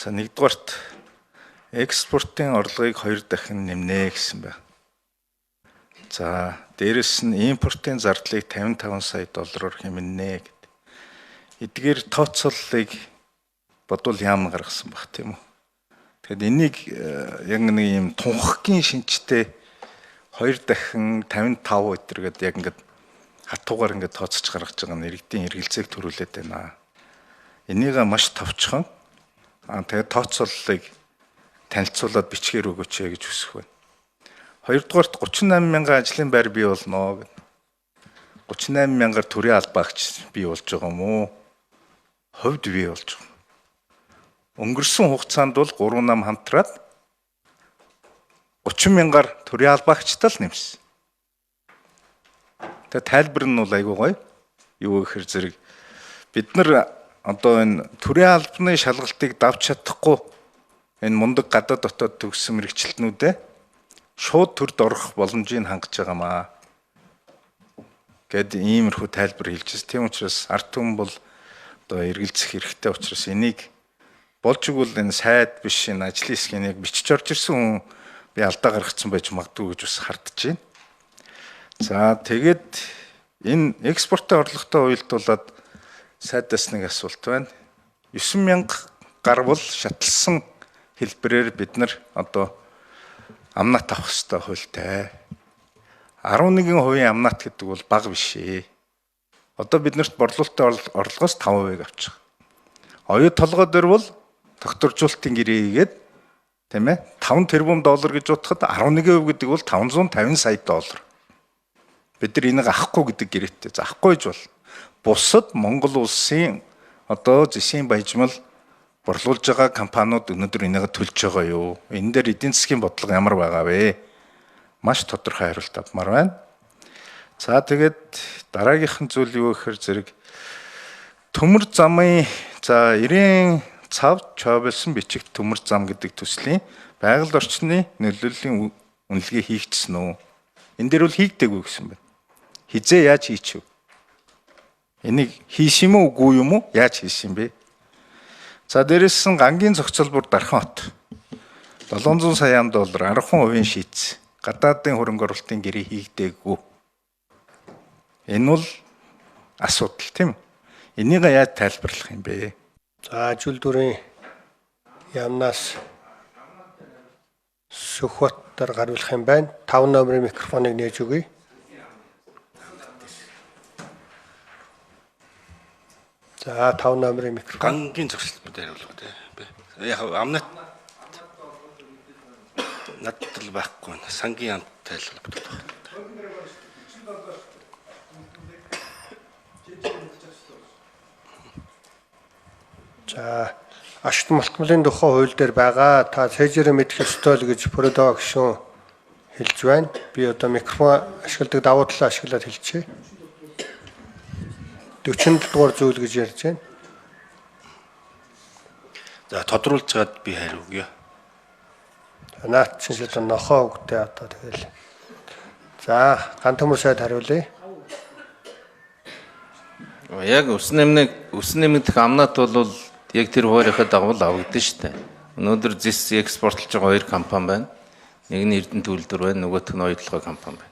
За нэгдүгээрт экспортын орлогыг 2 дахин нэмнэ гэсэн байна. За дээрэс нь импортын зардлыг 55 сая доллараар хэмнэнэ гэдэг. Эдгээр тооцооллыг бодвол яам гаргасан баг тийм үү. Тэгэхэд энийг яг нэг юм тунхагийн шинжтэй 2 дахин 55 өдргээд яг ингээд хатуугаар ингээд тооцож гаргаж байгаа нь иргэдийн эргэлзээг төрүүлээд байна. Энийг маш товчхон тэгээд тооцооллыг танилцуулаад бичгээр өгөөч гэж хүсэх байна. Хоёрдугаарт 38 мянган ажлын байр бий болно гэдэг. 38 мянгаар төрийн албаагч бий болж байгаа юм уу? Хувьд бий болж байгаа. Өнгөрсөн хугацаанд бол 3 нам хамтраад 30 мянгаар төрийн албаагчтай л нэмсэн. Тэгээ тайлбар нь бол айгүй гоё. Юу гэхээр зэрэг бид нар одоо энэ төрийн албаны шалгалтыг давж чадахгүй энэ мундаг гадаад дотоод төгссөн мэрэгчлэтнүүдээ шууд төрд орох боломжийг хангаж байгаамаа. Гэт иймэрхүү тайлбар хэлжсэн. Тийм учраас ард түмэн бол одоо эргэлзэх хэрэгтэй учраас энийг болж игэл энэ сайд биш энэ ажлын хэсгийн яг бичиж орж ирсэн хүн би алдаа гаргацсан байж магадгүй гэж бас хардж байна. За тэгээд энэ экспортын орлоготой уялдуулаад сайдаас нэг асуулт байна. 9,000 гарвал шатлсан хэлбэрээр бид нар одоо амнат авах хэрэгтэй хуультай. 11% амнат гэдэг бол бага биш ээ. Одоо биднэрт борлуулалтын орлогоос 5% авчих. Оюут толгой дээр бол докторжуулалтын гэрээ хийгээд тийм ээ 5 тэрбум доллар гэж бодоход 11% гэдэг бол 550 сая доллар. Бид нар энийг авахгүй гэдэг гэрээтэй. За авахгүй гэж бол бусад Монгол улсын одоо зэсийн баяжмал борлуулж байгаа компаниуд өнөөдөр энийг төлж байгаа юу? Энэ дээр эдийн засгийн бодлого ямар байгаа вэ? Маш тодорхой хариулт авмаар байна. За тэгээд дараагийнх нь зүйл юу гэхээр зэрэг төмөр замын за 90 цав чойболсон бичигт төмөр зам гэдэг төслийн байгаль орчны нөлөөллийн үнэлгээ хийгдсэн үү? Энэ дээр бол хийгдээгүй гэсэн байна. Хизээ яаж хийчихв? Энийг хийш юм уу үгүй юм уу? Яаж хийш юм бэ? За дээрээс нь гангийн зохицол бүр Дархан хот 700 сая доллар 10% шийдсэн. Гадаадын хөрөнгө оруулалтын гэрээ хийгдээгүй. Энэ бол асуудал тийм үү? Энийг яаж тайлбарлах юм бэ? За ажил дүрийн яамнаас Сүхбаатар гаруулах юм байна. 5 номерын микрофоныг нээж өгье. За 5 номерын микрофон. Гангийн зохицол хариулах үү? Яг амнат надад байхгүй. Сангийн амт тайлбар. За ашигт малтмалын тухай хууль дээр байгаа та цэжээр мэдэх ёстой л гэж Продо гишүүн хэлж байна. Би одоо микрофон ашигладаг давуу талаа ашиглаад хэлчихье. 40 дугаар зүйл гэж ярьж байна. За тодруулж чад би хариу өгье. Наад чинь л нохоо үгтэй одоо тэгэл. За ганц төмөр сайд хариулъя. Яг ус нэмэгдэх амнат бол яг тэр хуурийнхаа дагуу авагдсан шүү дээ. Өнөөдөр зис экспортлж байгаа 2 компани байна. Нэг нь Эрдэнэ төлөвлөр байна, нөгөөх нь оюутлогын компани байна.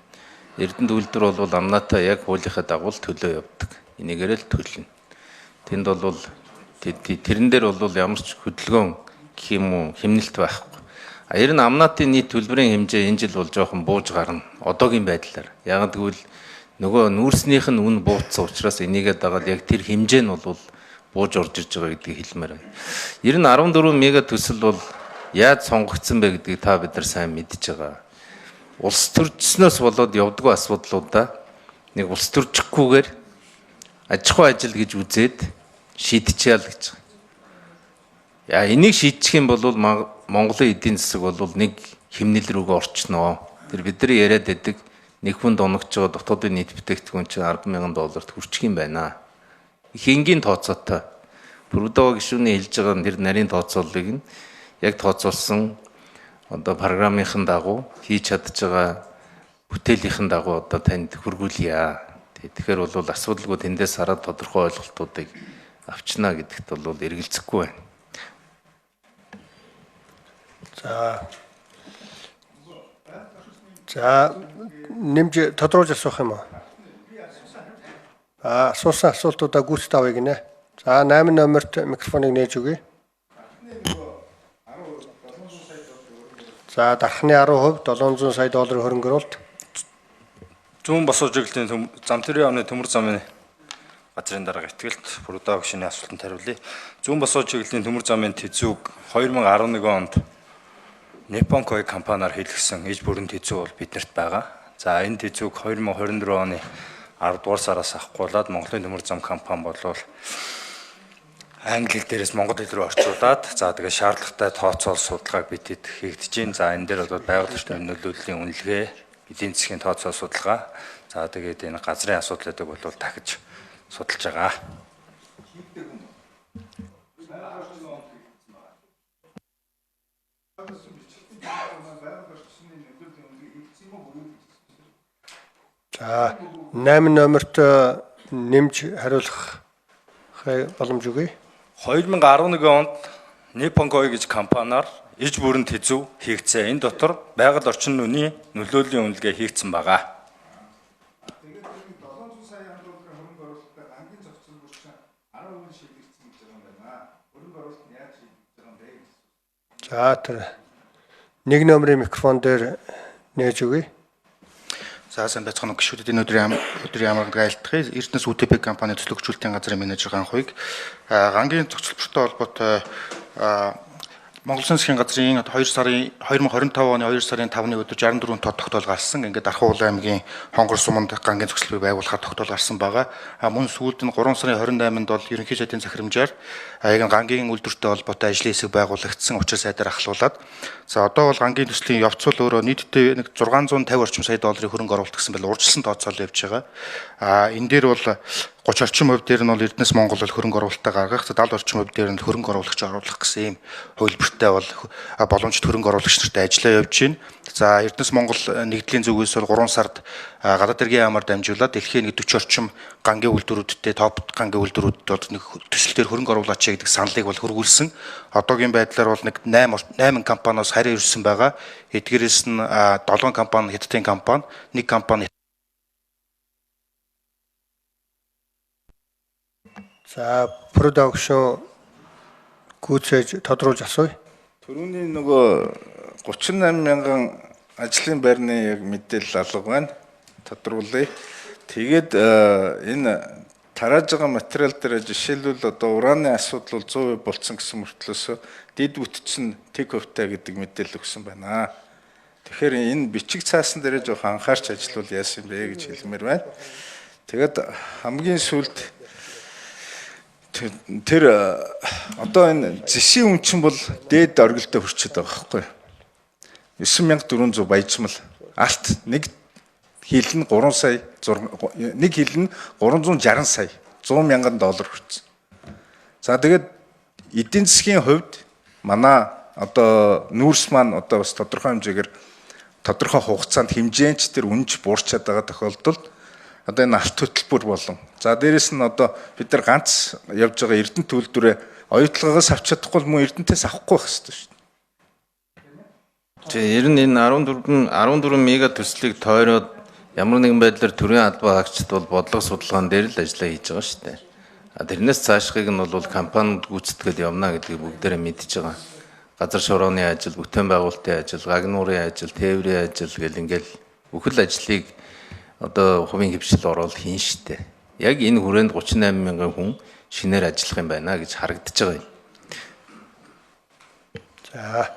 Эрдэнэ төлөвлөр бол амнатаа яг хуулийнхаа дагуу төлөө явдаг. Энийгээр л төлнө. Тэнд бол тэрэн дээр бол ямар ч хөдөлгөөн гэх юм уу хэмнэлт байхгүй. Ер нь амнатын нийт төлбөрийн хэмжээ энэ жил бол жоохон бууж гарна. Одоогийн байдлаар. Яг тэгвэл нөгөө нүүрснийх нь үн буутсан учраас энийгээ дагаад яг тэр хэмжээ нь бол бууж орж ирж байгаа гэдгийг хэлмээр байна. Ер нь 14 мега төсөл бол яаж сонгогдсон бэ гэдгийг та бид нар сайн мэдж байгаа. Улс төржснөөс болоод явдггүй асуудлуудаа нэг улс төржихгүйгээр аж ахуй ажил гэж үзээд шийдчихъя л гэж. Яа энийг шийдчих юм бол Монголын эдийн засаг бол нэг хэмнэл рүүгээ орчноо. Тэр бидний яриад байдаг нэг хүнд оногч байгаа дотоодын нийт бүтээгдэхүүн чинь 10,000 долларт хүрчих юм байна. Их энгийн тооцоотой. Продо гишүүний хэлж байгаа тэр нарийн тооцооллыг нь яг тооцоолсон одоо программынхын дагуу хийж чадж байгаа бүтээлийнхэн дагуу одоо танд хүргүүлье. Тэгэхээр бол асуудалгүй тэндээс хараад тодорхой ойлголтуудыг авчна гэдэгт бол эргэлзэхгүй байна. За нэмж тодруулж асуух юм уу? Асуусан асуултуудаа гүйцэд авъя гинэ. За 8 номерт микрофоныг нээж өгье. За дархны 10% 700 сая долларын хөрөнгө оруулалт. Зүүн бос ужиглалын зам төрийн яамны төмөр замын газрын дарга ихтгэлт Бүрдөө гишүүний асуултанд хариулъя. Зүүн бос ужиглалын төмөр замын тэзүүг 2011 онд Nippon Koi компаниар хийлгэсэн иж бүрэн тэзүү бол биднэрт байгаа. За энэ тэзүүг 2024 оны 10 дугаар сараас авахгүйгээд Монголын төмөр зам компани болвол англи дээрээс монгол хэл рүү орчуулад за тэгээ шаардлагатай тооцоол судалгааг бидэд хийгдэж байна. За энэ дээр бол байгаль орчны нөлөөллийн үнэлгээ, эдийн засгийн тооцоол судалгаа, за тэгээд энэ газрын асуудлуудыг бол дахиж судалж байгаа. За 8 номерт нэмж хариулах боломж өгье. 2011 онд Nippon Koi гэж компаниар иж бүрэн тэзүү хийгдсэн. Энэ дотор байгаль орчин нүний нөлөөллийн үнэлгээ хийгдсэн байгаа. Тэгээд 700 сая долларын хөрөнгө оруулалттай гангийн зохицол бүрчийн 10% шилжигдсэн гэж байгаа юм байна. Хөрөнгө оруулалт нь яаж шилжиж байгаа юм бэ? За тэр 1 номерын микрофон дээр нээж өгье. За сайн байцгаана уу гишүүдэд энэ өдрийн ямаргад айлтгая. Эрдэнэс УТП компани төслөгчүүлэлтийн газрын менежер Ганхуйг гангийн зохицолчтой холбоотой Монгол Улсын засгийн газрын 2025 оны 2 сарын 5-ны өдөр 64 тоо тогтоол гарсан. Ингээд Дархуулан аймгийн Хонгор суманд гангийн зохицолыг байгуулахаар тогтоол гарсан байгаа. Мөн сүүлд нь 3 сарын 28-нд бол ерөнхий сайдын захирамжаар яг гангийн үйлдвэртэй холбоотой ажлын хэсэг байгуулагдсан. Учир сайдаар ахлуулад за одоо бол гангийн төслийн явц бол өөрөө нийтдээ 650 орчим сая долларын хөрөнгө оруулалт гэсэн бэл урьдчилан тооцоол явж байгаа. Энэ дээр бол 30 орчим хувь дээр нь бол Эрдэнэс Монгол бол хөрөнгө оруулалтаа гаргах, 70 орчим хувь дээр нь хөрөнгө оруулагч оруулах гэсэн ийм хувилбартай бол боломжит хөрөнгө оруулагч нартай ажиллаа явж байна. За Эрдэнэс Монгол нэгдлийн зүгээс бол 3 сард гадаад хэргийн яамаар дамжуулаад дэлхийн 40 орчим гангийн үйлдвэрүүдтэй топ гангийн үйлдвэрүүдэд бол нэг төсөл дээр хөрөнгө оруулаач гэдэг саналыг бол хөргүүлсэн. Одоогийн байдлаар бол нэг 8 компаниос харин ирсэн байгаа. Эдгээрээс нь 7 компани Хятадын компани, нэг компани. За Бүрдөө гишүүн гүйцээж тодруулж асууя. Төрөүний нөгөө 38 мянган ажлын байрны яг мэдээлэл алга байна. Тодруулъя. Тэгээд энэ тарааж байгаа материал дээр жишээлбэл одоо ураны асуудал бол 100% болцсон гэсэн мөртлөөс дид бүтцэн тэг хувьтай гэдэг мэдээлэл өгсөн байна. Тэгэхээр энэ бичиг цаасан дээр жоох анхаарч ажиллавал яасан бэ гэж хэлмээр байна. Тэгээд хамгийн сүүлд тэр одоо энэ зэсийн үнчин бол дээд оргилдөө хүрчээд байгаа байхгүй. 9400 баяжмал алт нэг хил нь 3 сая нэг хил нь 360 сая 100 мянган доллар хүрсэн. За тэгээд эдийн засгийн хувьд манай одоо нүүрс маань одоо бас тодорхой хэмжээгээр тодорхой хугацаанд хэмжээнд тэр үнж буурчаад байгаа тохиолдолд одоо энэ алт хөтөлбөр болон за дээрэс нь одоо бид нар ганц явж байгаа Эрдэнэт үйлдвэрээ оюутлагаас авч чадахгүй мөн Эрдэнэтээс авахгүй байх хэрэгтэй шүү дээ. Тэгээ ер нь энэ 14 мега төслийг тойроод ямар нэгэн байдлаар төрийн албан хаагчид бол бодлого судалгаан дээр л ажиллаа хийж байгаа шүү дээ. Тэрнээс цаашхыг нь бол компаниуд гүйцэтгээд явна гэдгийг бүгдээрээ мэдж байгаа. Газар шорооны ажил, бүтээн байгуулалтын ажил, гагнуурын ажил, тээврийн ажил гэл ингээл бүхэл ажлыг одоо хувийн хвшил ороод хийн штэ. Яг энэ хүрээнд 38 мянган хүн шинээр ажиллах юм байна гэж харагдаж байгаа юм. За